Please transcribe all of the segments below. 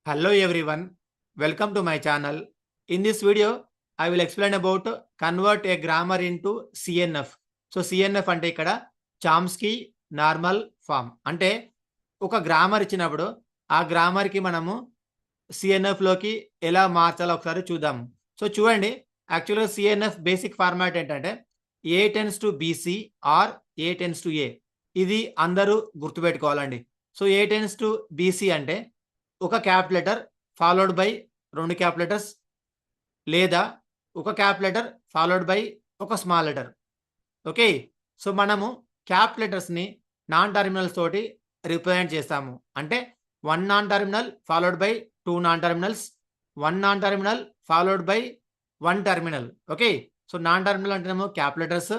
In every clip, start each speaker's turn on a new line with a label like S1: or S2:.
S1: Hello everyone, welcome to my channel. In this video, I will explain about convert a grammar into CNF. So CNF అంటే ఇక్కడ Chomsky normal form అంటే ఒక grammar ఇచ్చినప్పుడు ఆ గ్రామర్కి మనము సిఎన్ఎఫ్లోకి ఎలా మార్చాలో ఒకసారి చూద్దాము. సో చూడండి, యాక్చువల్గా సిఎన్ఎఫ్ బేసిక్ ఫార్మాట్ ఏంటంటే A tends to BC or A tends to A. ఇది అందరూ గుర్తుపెట్టుకోవాలండి. So A tends to BC అంటే ఒక cap letter followed by 2 cap letters, లేదా ఒక క్యాప్ లెటర్ ఫాలోడ్ బై ఒక స్మాల్ లెటర్. ఓకే. సో మనము క్యాప్ లెటర్స్ని నాన్ టర్మినల్స్ తోటి రిప్రజెంట్ చేస్తాము. అంటే 1 non terminal followed by 2 non terminals, 1 non terminal followed by 1 terminal. Okay. So non terminal అంటేనేమో cap letters,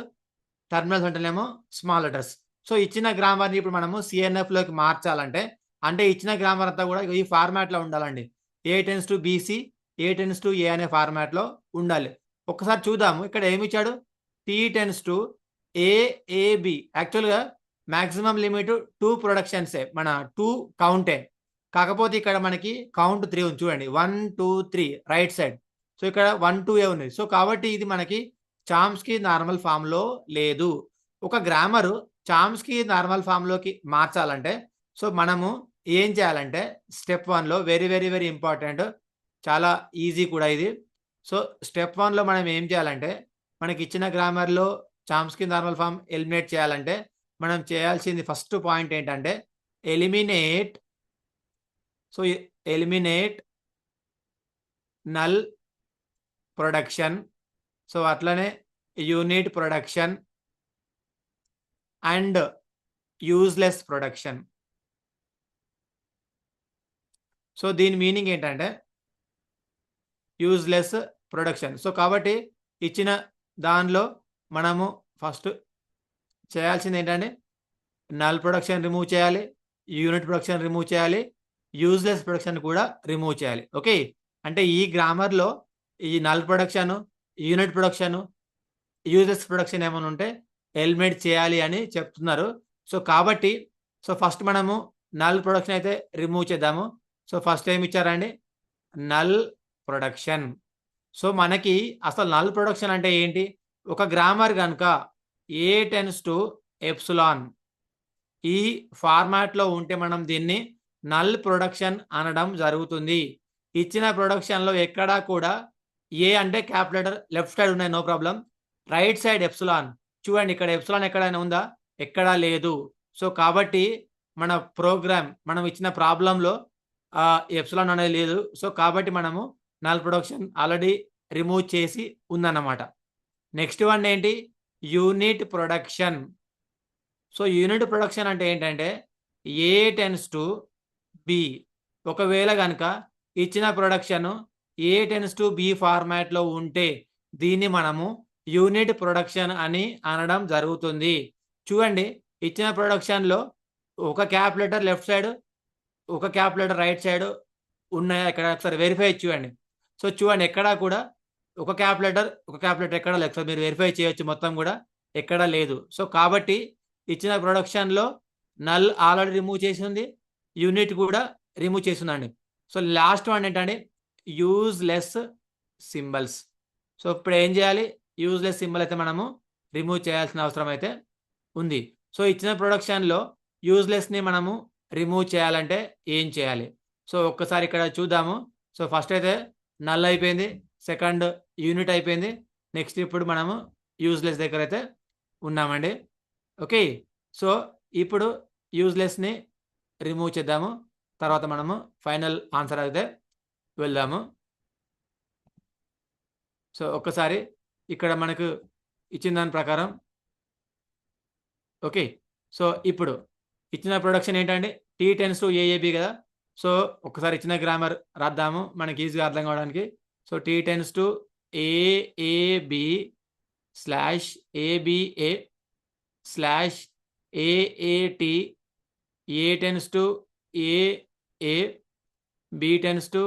S1: terminals అంటేనేమో స్మాల్ లెటర్స్. సో ఇచ్చిన గ్రామర్ని ఇప్పుడు మనము సిఎన్ఎఫ్లోకి మార్చాలంటే, అంటే ఇచ్చిన గ్రామర్ అంతా కూడా ఈ ఫార్మాట్లో ఉండాలండి. A tends to BC, A tends to A అనే ఫార్మాట్లో ఉండాలి. ఒక్కసారి చూద్దాము. ఇక్కడ ఏమి ఇచ్చాడు? T tends to AAB. యాక్చువల్గా మ్యాక్సిమం లిమిట్ 2 ప్రొడక్షన్సే, మన 2 కౌంటే. కాకపోతే ఇక్కడ మనకి కౌంట్ 3 ఉంది చూడండి. 1 2 3 రైట్ సైడ్. సో ఇక్కడ 1 2 ఏ ఉంది. సో కాబట్టి ఇది మనకి చామ్స్కీ నార్మల్ ఫామ్లో లేదు. ఒక గ్రామరు చామ్స్కీ నార్మల్ ఫామ్లోకి మార్చాలంటే సో మనము ఏం చేయాలంటే స్టెప్ 1లో వెరీ వెరీ వెరీ ఇంపార్టెంట్, చాలా ఈజీ కూడా ఇది. సో స్టెప్ 1లో మనం ఏం చేయాలంటే, మనకి ఇచ్చిన గ్రామర్లో చామ్స్కీ నార్మల్ ఫామ్ ఎలిమినేట్ చేయాలంటే మనం చేయాల్సింది ఫస్ట్ పాయింట్ ఏంటంటే eliminate. So eliminate null production, so అట్లనే unit production and useless production. So దీని మీనింగ్ ఏంటంటే యూజ్లెస్ ప్రొడక్షన్. సో కాబట్టి ఇచ్చిన దానిలో మనము ఫస్ట్ చేయాల్సింది ఏంటంటే నల్ ప్రొడక్షన్ రిమూవ్ చేయాలి, యూనిట్ ప్రొడక్షన్ రిమూవ్ చేయాలి, యూజ్లెస్ ప్రొడక్షన్ కూడా రిమూవ్ చేయాలి. ఓకే. అంటే ఈ గ్రామర్లో ఈ null production, unit production, useless production ఏమైనా ఉంటే ఎలిమినేట్ చేయాలి అని చెప్తున్నారు. సో కాబట్టి సో ఫస్ట్ మనము నల్ ప్రొడక్షన్ అయితే రిమూవ్ చేద్దాము. సో ఫస్ట్ ఏమి ఇచ్చారండి? Null production. సో మనకి అసలు నల్ ప్రొడక్షన్ అంటే ఏంటి? ఒక గ్రామర్ కనుక ఏ టెన్స్ టు ఎప్సిలాన్ ఈ ఫార్మాట్లో ఉంటే మనం దీన్ని నల్ ప్రొడక్షన్ అనడం జరుగుతుంది. ఇచ్చిన ప్రొడక్షన్లో ఎక్కడా కూడా ఏ అంటే క్యాప్ లెటర్ లెఫ్ట్ సైడ్ ఉన్నాయి, no problem. Right side epsilon చూడండి, ఇక్కడ ఎప్సిలాన్ ఎక్కడైనా ఉందా? ఎక్కడా లేదు. సో కాబట్టి మన ప్రోగ్రామ్, మనం ఇచ్చిన ప్రాబ్లంలో ఎప్సిలాన్ అనేది లేదు. సో కాబట్టి మనము నల్ ప్రొడక్షన్ ఆల్రెడీ రిమూవ్ చేసి ఉందన్నమాట. నెక్స్ట్ వన్ ఏంటి? Unit production. So unit production అంటే ఏంటంటే ఏ టెన్స్ టు బి. ఒకవేళ కనుక ఇచ్చిన production A tends to B ఫార్మాట్లో ఉంటే దీన్ని మనము యూనిట్ ప్రొడక్షన్ అని అనడం జరుగుతుంది. చూడండి, ఇచ్చిన ప్రొడక్షన్లో ఒక క్యాప్ లెటర్ లెఫ్ట్ సైడ్, ఒక క్యాప్ లెటర్ రైట్ సైడ్ ఉన్నాయా? ఇక్కడ ఒకసారి వెరిఫై చూడండి. సో చూడండి, ఎక్కడా కూడా ఒక క్యాప్ లెటర్ ఎక్కడా లేదు. ఒకసారి మీరు వెరిఫై చేయొచ్చు, మొత్తం కూడా ఎక్కడా లేదు. సో కాబట్టి ఇచ్చిన ప్రొడక్షన్లో నల్ ఆల్రెడీ రిమూవ్ చేసింది, యూనిట్ కూడా రిమూవ్ చేసిందండి. సో లాస్ట్ వన్ ఏంటంటే యూజ్లెస్ సింబల్స్. సో ఇప్పుడు ఏం చేయాలి? యూజ్లెస్ సింబల్ అయితే మనము రిమూవ్ చేయాల్సిన అవసరం అయితే ఉంది. సో ఇచ్చిన ప్రొడక్షన్లో యూజ్లెస్ని మనము రిమూవ్ చేయాలంటే ఏం చేయాలి? సో ఒక్కసారి ఇక్కడ చూద్దాము. సో ఫస్ట్ అయితే నల్ అయిపోయింది, సెకండ్ యూనిట్ అయిపోయింది, నెక్స్ట్ ఇప్పుడు మనము యూజ్లెస్ దగ్గర అయితే ఉన్నామండి. ఓకే. సో ఇప్పుడు యూజ్లెస్ని రిమూవ్ చేద్దాము, తర్వాత మనము ఫైనల్ ఆన్సర్ అయితే వెళ్దాము. సో ఒక్కసారి ఇక్కడ మనకు ఇచ్చిన దాని ప్రకారం ఓకే. సో ఇప్పుడు ఇచ్చిన ప్రొడక్షన్ ఏంటంటే టీ టెన్స్ టు ఏఏబి కదా. సో ఒకసారి ఇచ్చిన గ్రామర్ రాద్దాము మనకి ఈజీగా అర్థం కావడానికి. So T tends to AAB slash ABA slash AAT, A tends to AA, B tends to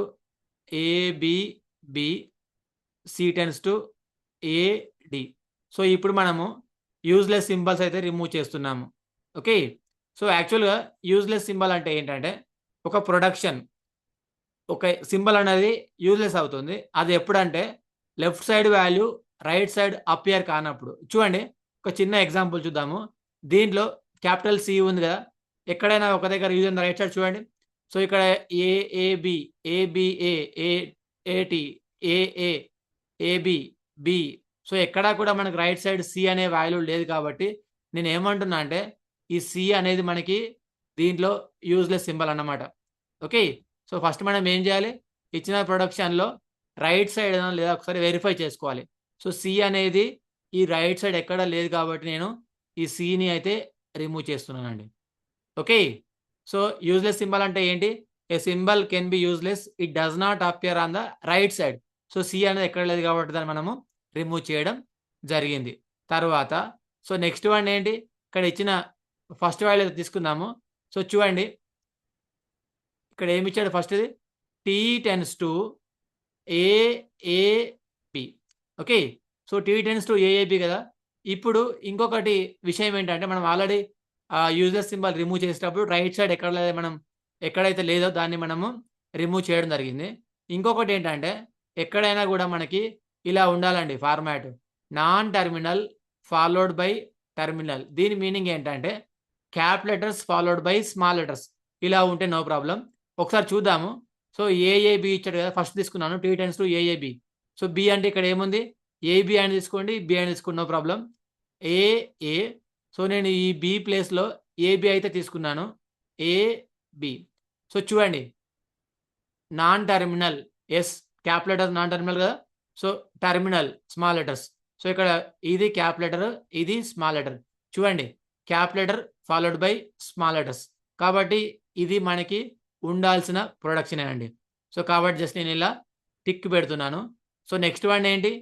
S1: ABB, C tends to AD. So ఇప్పుడు మనము యూజ్లెస్ సింబల్స్ అయితే రిమూవ్ చేస్తున్నాము. ఓకే. సో యాక్చువల్గా యూజ్లెస్ సింబల్ అంటే ఏంటంటే ఒక ప్రొడక్షన్ ఒక సింబల్ అనేది యూజ్‌లెస్ అవుతుంది. అది ఎప్పుడంటే left side value right side appear కానప్పుడు. చూడండి ఒక చిన్న ఎగ్జాంపుల్ చూద్దాము. దీంట్లో క్యాపిటల్ సి ఉంది గదా! ఎక్కడైనా ఒక దగ్గర use on the right side చూడండి. సో, ఇక్కడ ఏఏబి, ఏబిఏ, ఏఏటి, ఏఏ, ఏబి, బి. సో, ఎక్కడా కూడా మనకు రైట్ సైడ్ సి అనే వాల్యూ లేదు కాబట్టి నేనేమంటున్నా అంటే ఈ సి అనేది మనకి దీంట్లో యూజ్‌లెస్ సింబల్ అన్నమాట. ఓకే. సో, ఫస్ట్ మనం ఏం జేయాలి? ఇచ్చిన ప్రొడక్షన్‌లో రైట్ సైడ్ లేదా ఒకసారి వెరిఫై చేసుకోవాలి. సో, సి అనేది ఈ రైట్ సైడ్ ఎక్కడ లేదు కాబట్టి నేను ఈ సిని అయితే రిమూవ్ చేస్తున్నానండి. ఓకే. సో, యూజ్‌లెస్ సింబల్ అంటే ఏంటి? A symbol can be useless. It does not appear on the right side. So, C అనేది ఎక్కడ లేదు కాబట్టి దాన్ని మనము రిమూవ్ చేయడం జరిగింది. తరువాత సో, నెక్స్ట్ వన్ ఏంటి? ఇక్కడ ఇచ్చిన ఫస్ట్ వాల్యూ తీసుకుందాము. సో, చూడండి ఇక్కడ ఏమిచ్చాడు ఫస్ట్‌ది T tends to AAB. Okay. So, T tends to AAB గదా! ఇప్పుడు ఇంకొకటి విషయం ఏంటంటే మనం ఆల్రెడీ యూజ్‌లెస్ సింబల్ రిమూవ్ చేసేటప్పుడు రైట్ సైడ్ ఎక్కడైతే లేదో దాన్ని మనము రిమూవ్ చేయడం జరిగింది. ఇంకొకటేంటంటే ఎక్కడైనా గూడా మనకి ఇలా ఉండాలండి format. Non terminal followed by terminal. దీని మీనింగ్ ఏంటంటే cap letters followed by small letters. ఇలా ఉంటే నో ప్రాబ్లమ్. ఒకసారి చూద్దాము. సో, ఏఏబి ఇచ్చాడు గదా! ఫస్ట్ తీసుకున్నాను. T tends to AAB. So, B అంటే ఇక్కడ ఏముంది? ఏబి అని తీసుకోండి. బి అని తీసుకోండి. No problem. ఏఏ. సో, నేను ఈ బి ప్లేస్‌లో ఏబి అయితే తీసుకున్నాను. ఏబి. సో, చూడండి. Non terminal. Yes. Cap letter non terminal గదా! So, terminal small letters. So, ఇక్కడ ఇది క్యాప్ లెటర్. ఇది స్మాల్ లెటర్. చూడండి. Cap letter followed by small letters. కాబట్టి ఇది మనకి ఉండాల్సిన ప్రొడక్షనే అండి. సో, కాబట్టి జస్ట్ నేను ఇలా టిక్ పెడుతున్నాను. సో, నెక్స్ట్ వన్ ఏంటి?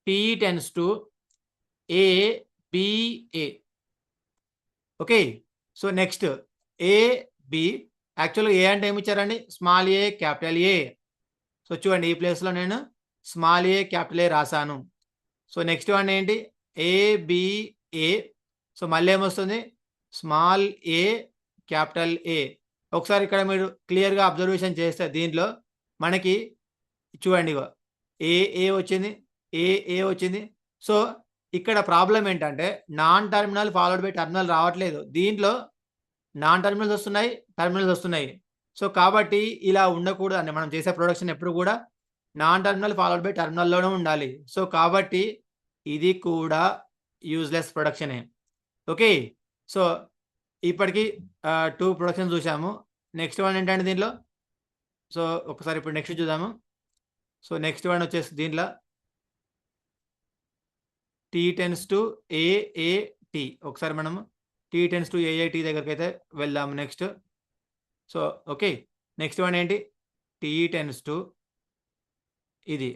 S1: T tends to ABA. Okay. So, next AB. యాక్చువల్‌గా ఏ అంటే ఏమిచ్చారండి? Small A, capital A. So, చూడండి ఈ ప్లేస్‌లో నేను స్మాల్ ఏ, క్యాపిటల్ ఏ రాసాను. సో, నెక్స్ట్ వన్ ఏంటి? ఏబిఏ. సో, మళ్ళీ ఏమొస్తుంది? Small A, capital A. ఒకసారి ఇక్కడ మీరు క్లియర్‌గా అబ్జర్వేషన్ చేస్తే దీంట్లో మనకి చూడండి ఇగో ఏఏ వచ్చింది. ఏఏ వచ్చింది. సో, ఇక్కడ ప్రాబ్లమ్ ఏంటంటే non terminal followed by terminal రావట్లేదు. దీంట్లో నాన్ టెర్మినల్స్ వస్తున్నాయి. టెర్మినల్స్ వస్తున్నాయి. సో, కాబట్టి ఇలా ఉండకూడదండి. మనం చేసే ప్రొడక్షన్ ఎప్పుడు కూడా నాన్ టెర్మినల్ ఫాలోడ్ బై టెర్మినల్‌లోనే ఉండాలి. సో, కాబట్టి ఇది కూడా యూజ్‌లెస్ ప్రొడక్షనే. ఓకే. సో, ఇప్పటికి 2 ప్రొడక్షన్స్ చూసాము. నెక్స్ట్ వన్ ఏంటంటే దీంట్లో సో, ఒకసారి ఇప్పుడు నెక్స్ట్ చూద్దాము. సో, నెక్స్ట్ వన్ వచ్చేసి దీంట్లో టీ టెండ్స్ టు ఏఏటి. ఒకసారి మనము టీ టెండ్స్ టు ఏఐటి దగ్గరికైతే వెళ్దాము next. So, okay. Next one ఏంటి? టీ టెండ్స్ టు ఇది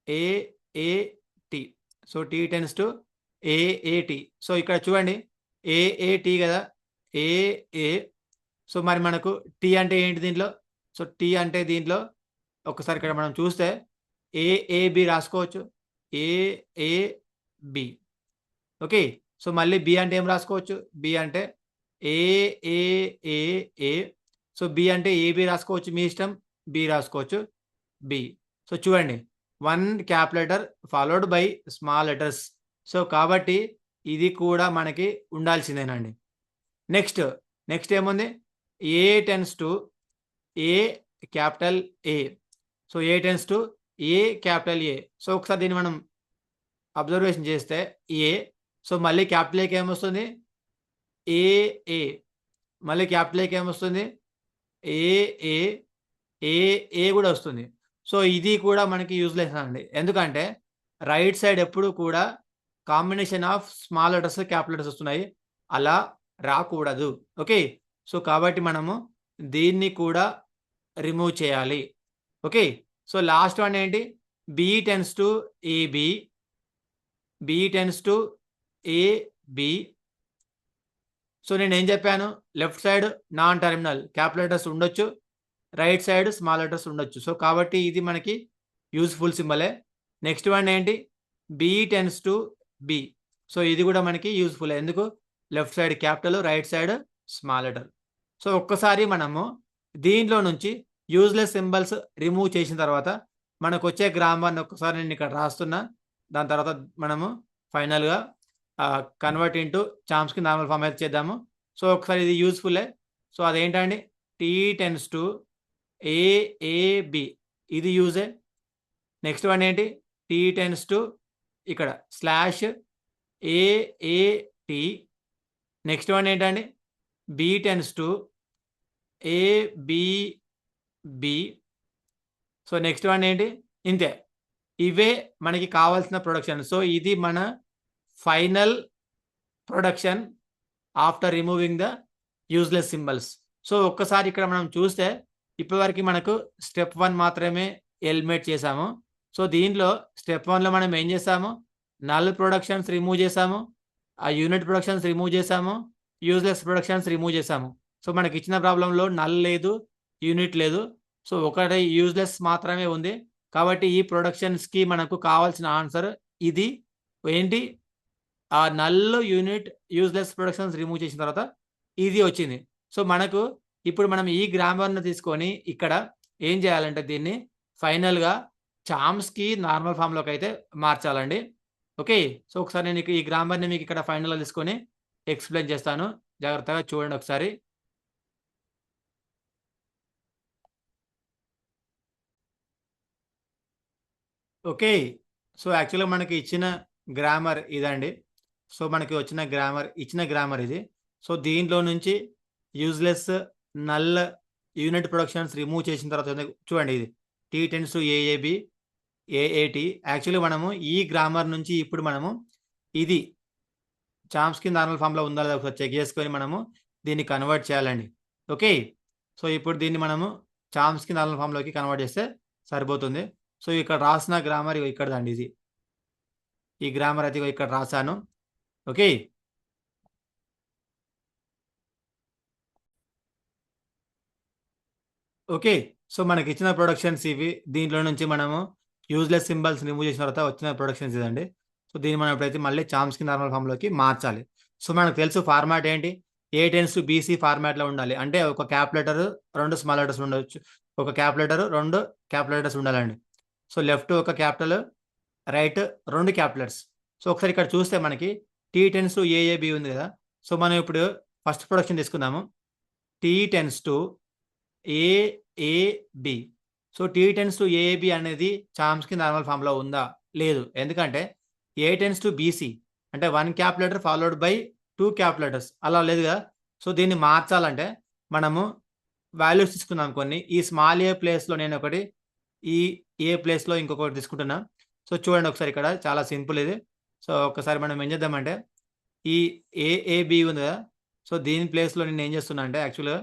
S1: AAT. So, T tends to AAT. So, ఇక్కడ చూడండి ఏఏటి గదా! ఏఏ. సో, మరి మనకు టీ అంటే ఏంటి దీంట్లో? సో, టీ అంటే దీంట్లో ఒకసారి ఇక్కడ మనం చూస్తే ఏఏబి రాసుకోవచ్చు. ఏఏబి. ఓకే. సో, మళ్ళీ బి అంటే ఏం రాసుకోవచ్చు? బి అంటే ఏఏఏఏ. సో, బి అంటే ఏబి రాసుకోవచ్చు మీ ఇష్టం. బి రాసుకోవచ్చు. బి. సో, చూడండి 1 cap letter followed by small letters. So, కాబట్టి ఇది కూడా మనకి ఉండాల్సిందేనండి. నెక్స్ట్, నెక్స్ట్ ఏముంది? A tends to A capital A. So, A tends to A capital A. So, ఒకసారి దీన్ని మనం అబ్జర్వేషన్ చేస్తే ఏ. సో, మళ్ళీ క్యాపిటల్ ఏకి ఏమొస్తుంది? ఏఏ. మళ్ళీ క్యాపిటల్ ఏకి ఏమొస్తుంది? ఏఏ. ఏఏ గూడా వస్తుంది. సో, ఇది కూడా మనకి యూజ్‌లెస్ అండి. ఎందుకంటే రైట్ సైడ్ ఎప్పుడు కూడా combination of small letters, capital letters వస్తున్నాయి. అలా రాకూడదు. ఓకే. సో, కాబట్టి మనము దీన్ని కూడా రిమూవ్ చేయాలి. ఓకే. సో, లాస్ట్ వన్ ఏంటి? B tends to AB. B tends to AB. So, నేనేం చెప్పాను? Left side non terminal capital letters ఉండొచ్చు. రైట్ సైడ్ స్మాల్ లెటర్స్ ఉండొచ్చు. సో, కాబట్టి ఇది మనకి యూజ్‌ఫుల్ సింబలే. నెక్స్ట్ వన్ ఏంటి? B tends to B. So, ఇది కూడా మనకి యూజ్‌ఫులే. ఎందుకు? Left side capital, right side small letter. So, ఒక్కసారి మనము దీంట్లో నుంచి యూజ్లెస్ సింబల్స్ రిమూవ్ చేసిన తర్వాత మనకు వచ్చే గ్రామర్ని ఒక్కసారి నేను ఇక్కడ రాస్తున్నా. దాని తర్వాత మనము ఫైనల్గా convert into Chomsky normal form అయితే చేద్దాము. సో ఒకసారి ఇది యూస్ఫుల్లే. సో అదేంటండి, టీ టెన్స్ టు ఏఏబి ఇది యూజే. నెక్స్ట్ వన్ ఏంటి, టీ టెన్స్ టు ఇక్కడ స్లాష్ ఏఏటి. నెక్స్ట్ వన్ ఏంటండి, B tends to ABB. So next one ఏంటి, ఇంతే. ఇవే మనకి కావాల్సిన ప్రొడక్షన్. సో ఇది మన final production after removing the useless symbols. So ఒక్కసారి ఇక్కడ మనం చూస్తే ఇప్పటివరకు మనకు స్టెప్ 1 మాత్రమే ఎలిమినేట్ చేసాము. సో దీంట్లో స్టెప్ 1లో మనం ఏం చేసాము, నల్ ప్రొడక్షన్స్ రిమూవ్ చేసాము, ఆ యూనిట్ ప్రొడక్షన్స్ రిమూవ్ చేసాము, యూజ్లెస్ ప్రొడక్షన్స్ రిమూవ్ చేసాము. సో మనకి ఇచ్చిన ప్రాబ్లంలో నల్ లేదు, యూనిట్ లేదు. సో ఒకటి యూజ్లెస్ మాత్రమే ఉంది. కాబట్టి ఈ ప్రొడక్షన్స్కి మనకు కావాల్సిన ఆన్సర్ ఇది. ఏంటి, ఆ null unit useless productions remove చేసిన తర్వాత ఇది వచ్చింది. సో మనకు ఇప్పుడు మనం ఈ గ్రామర్ను తీసుకొని ఇక్కడ ఏం చేయాలంటే దీన్ని ఫైనల్గా చామ్స్కి నార్మల్ ఫామ్లోకి అయితే మార్చాలండి. ఓకే. సో ఒకసారి నేను ఈ గ్రామర్ని మీకు ఇక్కడ ఫైనల్గా తీసుకొని ఎక్స్ప్లెయిన్ చేస్తాను. జాగ్రత్తగా చూడండి ఒకసారి. ఓకే. సో యాక్చువల్గా మనకి ఇచ్చిన గ్రామర్ ఇదండి. సో మనకి వచ్చిన ఇచ్చిన గ్రామర్ ఇది. సో దీంట్లో నుంచి useless, null, unit productions remove చేసిన తర్వాత చూడండి, ఇది tea tends to AAB, ఏఏటి. Actually మనము ఈ గ్రామర్ నుంచి ఇప్పుడు మనము ఇది చామ్స్కి నార్మల్ ఫామ్లో ఉందా లేదా ఒకసారి చెక్ చేసుకొని మనము దీన్ని కన్వర్ట్ చేయాలండి. ఓకే. సో ఇప్పుడు దీన్ని మనము చామ్స్కి నార్మల్ ఫామ్లోకి కన్వర్ట్ చేస్తే సరిపోతుంది. సో ఇక్కడ రాసిన గ్రామర్ ఇక్కడదండి, ఇది ఈ గ్రామర్ అయితే ఇక్కడ రాశాను. ఓకే. ఓకే. సో మనకి ఇచ్చిన ప్రొడక్షన్స్ ఇవి. దీంట్లో నుంచి మనము యూజ్లెస్ సింబల్స్ రిమూవ్ చేసిన తర్వాత వచ్చిన ప్రొడక్షన్స్ ఇదండి. సో దీన్ని మనం ఎప్పుడైతే మళ్ళీ చామ్స్కి నార్మల్ ఫామ్లోకి మార్చాలి. సో మనకు తెలుసు ఫార్మాట్ ఏంటి, ఏ టెన్స్ టు బీసీ ఫార్మాట్లో ఉండాలి. అంటే ఒక క్యాప్ లెటర్, 2 స్మాల్ లెటర్స్ ఉండవచ్చు. ఒక క్యాప్ లెటర్, 2 క్యాప్ లెటర్స్ ఉండాలండి. సో లెఫ్ట్ ఒక క్యాపిటల్, రైట్ 2 క్యాపిటల్స్. సో ఒకసారి ఇక్కడ చూస్తే మనకి టీ టెన్స్ టు ఏఏబి ఉంది కదా. సో మనం ఇప్పుడు ఫస్ట్ ప్రొడక్షన్ తీసుకుందాము. Tea tends to AAB. So T tends to AAB అనేది చామ్స్కి నార్మల్ ఫామ్లో ఉందా, లేదు. ఎందుకంటే ఏ టెన్స్ టు బీసీ అంటే 1 cap letter followed by 2 cap letters అలా లేదు కదా. సో దీన్ని మార్చాలంటే మనము వాల్యూస్ తీసుకుందాం కొన్ని. ఈ స్మాల్ ఏ ప్లేస్లో నేను ఒకటి, ఈ ఏ ప్లేస్లో ఇంకొకటి తీసుకుంటున్నా. సో చూడండి ఒకసారి, ఇక్కడ చాలా సింపుల్ ఇది. సో ఒకసారి మనం ఏం చేద్దామంటే ఈ ఏఏబి ఉంది కదా. సో దీని ప్లేస్లో నేను ఏం చేస్తున్నా అంటే యాక్చువల్గా,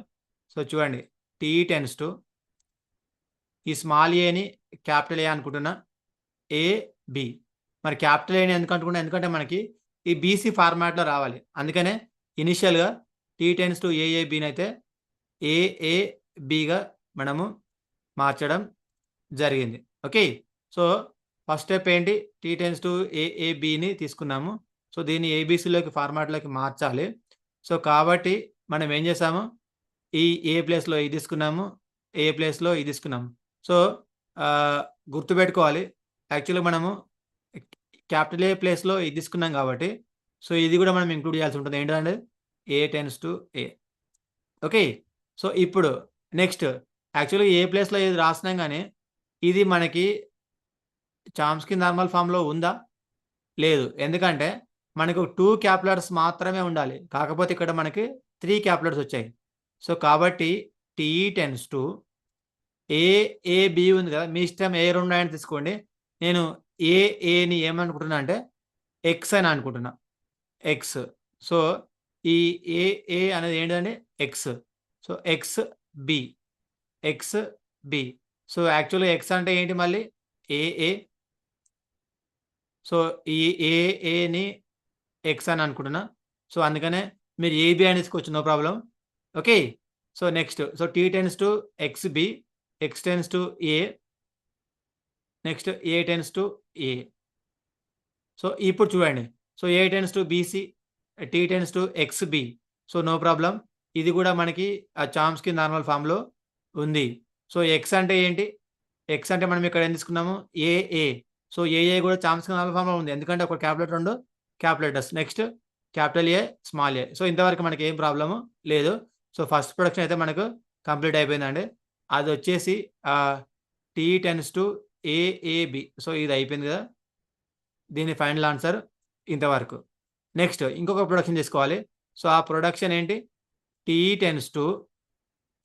S1: సో చూడండి, టీ టెన్స్ టు ఈ స్మాల్ ఏని క్యాపిటల్ ఏ అనుకుంటున్నా, ఏబి. మరి క్యాపిటల్ ఏని ఎందుకు అనుకుంటున్నా, ఎందుకంటే మనకి ఈ బీసీ ఫార్మాట్లో రావాలి. అందుకనే ఇనిషియల్గా టీ టెన్స్ టు ఏఏబిని అయితే ఏఏబిగా మనము మార్చడం జరిగింది. ఓకే. సో ఫస్ట్ స్టెప్ ఏంటి, టీ టెన్స్ టు ఏఏబిని తీసుకున్నాము. సో దీన్ని ఏబిసిలోకి ఫార్మాట్లోకి మార్చాలి. సో కాబట్టి మనం ఏం చేసాము, ఈ ఏ ప్లేస్లో ఇది తీసుకున్నాము, ఏ ప్లేస్లో ఇది తీసుకున్నాము. సో గుర్తుపెట్టుకోవాలి, యాక్చువల్గా మనము క్యాపిటల్ ఏ ప్లేస్లో ఇది తీసుకున్నాం కాబట్టి సో ఇది కూడా మనం ఇంక్లూడ్ చేయాల్సి ఉంటుంది. ఏంటంటే A tends to A. Okay. So ఇప్పుడు నెక్స్ట్ యాక్చువల్గా ఏ ప్లేస్లో ఏది రాసినాం కానీ ఇది మనకి చామ్స్కి నార్మల్ ఫామ్లో ఉందా, లేదు. ఎందుకంటే మనకు 2 క్యాప్ లెటర్స్ మాత్రమే ఉండాలి. కాకపోతే ఇక్కడ మనకి 3 క్యాప్ లెటర్స్ వచ్చాయి. సో కాబట్టి టీ టెన్స్ టు ఏఏబి ఉంది కదా, మీ ఇష్టం ఏ 2 అని తీసుకోండి. నేను ఏని ఏమనుకుంటున్నా అంటే ఎక్స్ అని అనుకుంటున్నా, ఎక్స్. సో ఈ ఏ అనేది ఏంటంటే X. So X B, X B. So యాక్చువల్గా ఎక్స్ అంటే ఏంటి, మళ్ళీ ఏఏ. సో ఈ ఏని ఎక్స్ అని అనుకుంటున్నా. సో అందుకనే మీరు ఏబి అని తీసుకోవచ్చు, no problem. Okay. So next, so T tends to X B, X tends to A, next A tends to A. So ఇప్పుడు చూడండి, so A tends to BC, T tends to X B. So no problem, ఇది కూడా మనకి చామ్స్కి normal ఫామ్లో ఉంది. So X అంటే ఏంటి? X అంటే మనం ఇక్కడ ఏం తీసుకున్నాము? ఏఏ. సో ఏఏ కూడా చామ్స్కీ నార్మల్ ఫామ్లో ఉంది, ఎందుకంటే ఒక క్యాపిటల్ 2 క్యాపిటల్స్. నెక్స్ట్ క్యాపిటల్ ఏ, స్మాల్ ఏ. సో ఇంతవరకు మనకి ఏం ప్రాబ్లము లేదు. సో ఫస్ట్ ప్రొడక్షన్ అయితే మనకు కంప్లీట్ అయిపోయిందండి. అది వచ్చేసి tea tends to AAB. So ఇది అయిపోయింది కదా, దీని ఫైనల్ ఆన్సర్ ఇంతవరకు. నెక్స్ట్ ఇంకొక ప్రొడక్షన్ తీసుకోవాలి. సో ఆ ప్రొడక్షన్ ఏంటి? T tends to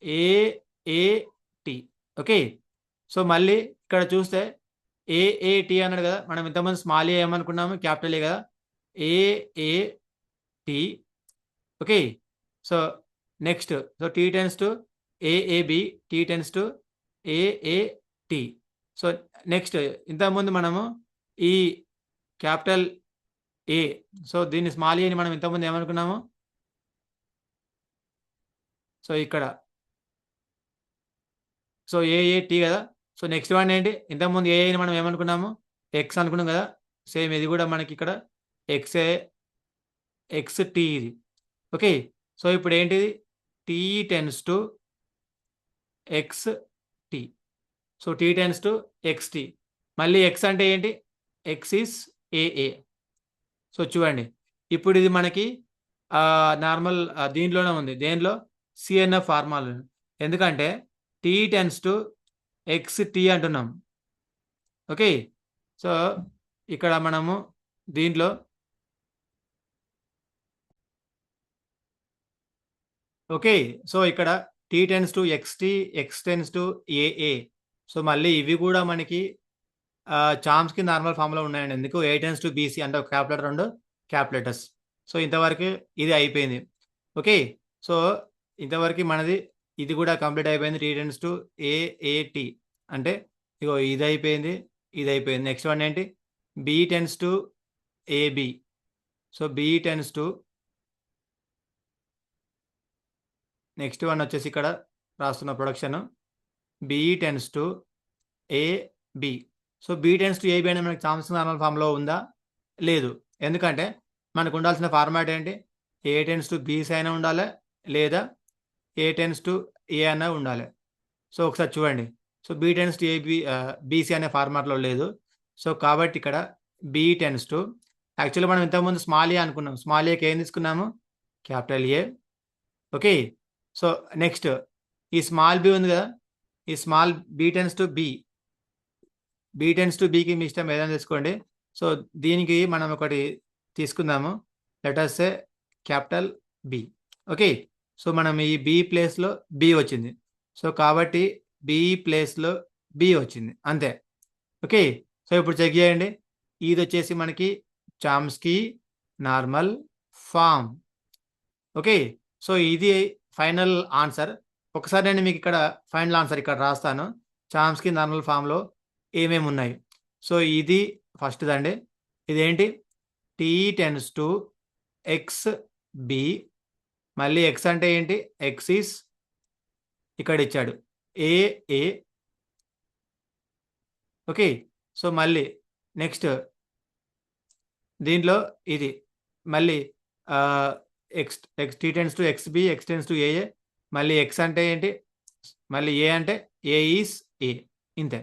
S1: ఏఏటి. Okay. So మళ్ళీ ఇక్కడ చూస్తే ఏఏటి అన్నాడు కదా, మనం ఇంతకుముందు స్మాల్ ఏ ఏమనుకున్నాము? క్యాపిటల్ ఏ కదా, ఏఏటి. Okay. So next so T tends to AAB, tea tends to AAT. So next ఇంతకుముందు మనము ఈ క్యాపిటల్ ఏ, సో దీన్ని స్మాల్ ఏని మనం ఇంతకుముందు ఏమనుకున్నాము? సో ఇక్కడ సో ఏఏటి కదా. సో నెక్స్ట్ వన్ ఏంటి? ఇంతకుముందు ఏఐని మనం ఏమనుకున్నాము? ఎక్స్ అనుకున్నాం కదా. సేమ్ ఇది కూడా మనకి ఇక్కడ ఎక్స్ఏ, ఎక్స్ టీ ఇది. ఓకే. సో ఇప్పుడు ఏంటిది? T tends to X T. So T tends to X T. మళ్ళీ ఎక్స్ అంటే ఏంటి? ఎక్స్ ఈస్ ఏఏ. సో చూడండి, ఇప్పుడు ఇది మనకి నార్మల్ దీంట్లోనే ఉంది. దేనిలో? సిఎన్ఎఫ్ ఫార్మాలో. ఎందుకంటే T tends to X T అంటున్నాం. ఓకే. సో ఇక్కడ మనము దీంట్లో ఓకే. సో ఇక్కడ T tends to XT, X tends to AA. So మళ్ళీ ఇవి కూడా మనకి చామ్స్కీ నార్మల్ ఫామ్లో ఉన్నాయండి. ఎందుకు? ఏ టెన్స్ టు బీసీ అంటే ఒక క్యాపిటల్ 2 క్యాపిటల్స్. సో ఇంతవరకు ఇది అయిపోయింది. ఓకే. సో ఇంతవరకు మనది ఇది కూడా కంప్లీట్ అయిపోయింది. టీ టెన్స్ టు ఏఏటి అంటే ఇగో ఇది అయిపోయింది, ఇది అయిపోయింది. నెక్స్ట్ వన్ ఏంటి? B tends to AB. So B tends to next one వచ్చేసి ఇక్కడ రాస్తున్న production B tends to AB. So B tends to AB అనేది మనకి చామ్స్కీ నార్మల్ ఫామ్లో ఉందా? లేదు. ఎందుకంటే మనకు ఉండాల్సిన ఫార్మాట్ ఏంటి? ఏ టెన్స్ టు బీసీ అయినా ఉండాలి, లేదా ఏ టెన్స్ టు ఏ అయినా ఉండాలి. సో ఒకసారి చూడండి. So B tends to AB BC అనే ఫార్మాట్లో లేదు. సో కాబట్టి ఇక్కడ బి టెన్స్ టు, యాక్చువల్లీ మనం ఇంతకుముందు స్మాల్ ఏ అనుకున్నాం. స్మాల్ ఏకి ఏం తీసుకున్నాము? Capital A. Okay. So next ఈ స్మాల్ బి ఉంది కదా, ఈ small B tends to B. B tends to బికి మీ ఇష్టం ఏదైనా తీసుకోండి. సో దీనికి మనం ఒకటి తీసుకుందాము. Let us say capital B. Okay. So మనం ఈ బి ప్లేస్లో బి వచ్చింది. సో కాబట్టి బి ప్లేస్లో బి వచ్చింది, అంతే. ఓకే. సో ఇప్పుడు చెక్ చేయండి. ఇది వచ్చేసి మనకి Chomsky normal form. Okay. So ఇది ఫైనల్ ఆన్సర్. ఒకసారి నేను మీకు ఇక్కడ ఫైనల్ ఆన్సర్ ఇక్కడ రాస్తాను. చామ్స్కీ నార్మల్ ఫామ్లో ఏమేమి ఉన్నాయి. సో ఇది ఫస్ట్ దండి. ఇదేంటి? T tends to X B. మళ్ళీ ఎక్స్ అంటే ఏంటి? ఎక్స్ ఈస్ ఇక్కడ ఇచ్చాడు ఏఏ. ఓకే. సో మళ్ళీ నెక్స్ట్ దీంట్లో ఇది మళ్ళీ X X T tends to X B, X tends to AA. మళ్ళీ ఎక్స్ అంటే ఏంటి? మళ్ళీ ఏ అంటే ఏ ఈస్ ఏ, ఇంతే.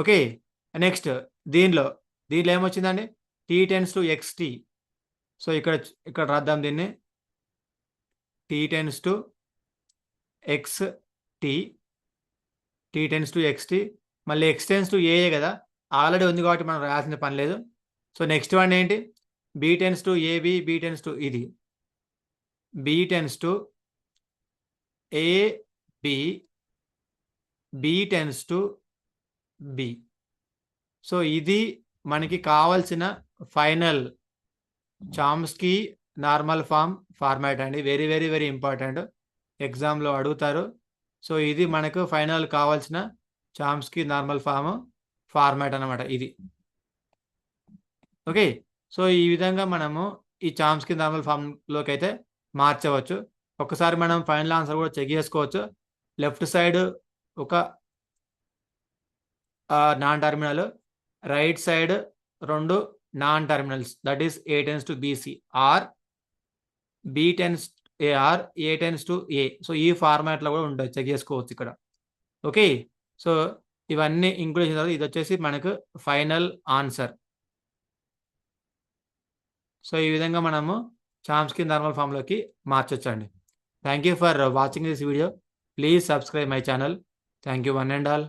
S1: ఓకే. నెక్స్ట్ దీనిలో ఏమొచ్చిందండి? T tends to X T. So ఇక్కడ రాద్దాం దీన్ని. T tends to X T, T tends to X T. మళ్ళీ ఎక్స్ టెన్స్ టు ఏఏ కదా, ఆల్రెడీ ఉంది కాబట్టి మనం రాయాల్సిన పని లేదు. సో నెక్స్ట్ వన్ ఏంటి? B tends to AB, B tends to ఇది, B tends to AB, B tends to B. So ఇది మనకి కావాల్సిన ఫైనల్ చామ్స్కీ నార్మల్ ఫార్మాట్ అండి. వెరీ వెరీ వెరీ ఇంపార్టెంట్, ఎగ్జామ్లో అడుగుతారు. సో ఇది మనకు ఫైనల్ కావాల్సిన చామ్స్కీ నార్మల్ ఫార్మాట్ అన్నమాట ఇది. ఓకే. సో ఈ విధంగా మనము ఈ చామ్స్కీ నార్మల్ ఫామ్లోకి అయితే మార్చవచ్చు. ఒకసారి మనం ఫైనల్ ఆన్సర్ కూడా చెక్ చేసుకోవచ్చు. లెఫ్ట్ సైడ్ ఒక non terminal, right side 2 non terminals, that is A tends to BC or B tends A or A tends to A. So ఈ ఫార్మాట్లో కూడా ఉంటుంది, చెక్ చేసుకోవచ్చు ఇక్కడ. ఓకే. సో, ఇవన్నీ ఇంక్లూడ్ చేసిన తర్వాత ఇదొచ్చేసి మనకు ఫైనల్ ఆన్సర్. సో, ఈ విధంగా మనము చామ్స్కీ నార్మల్ ఫార్మ్‌లోకి మార్చొచ్చండి. Thank you for watching this video. Please subscribe my channel. Thank you one and all.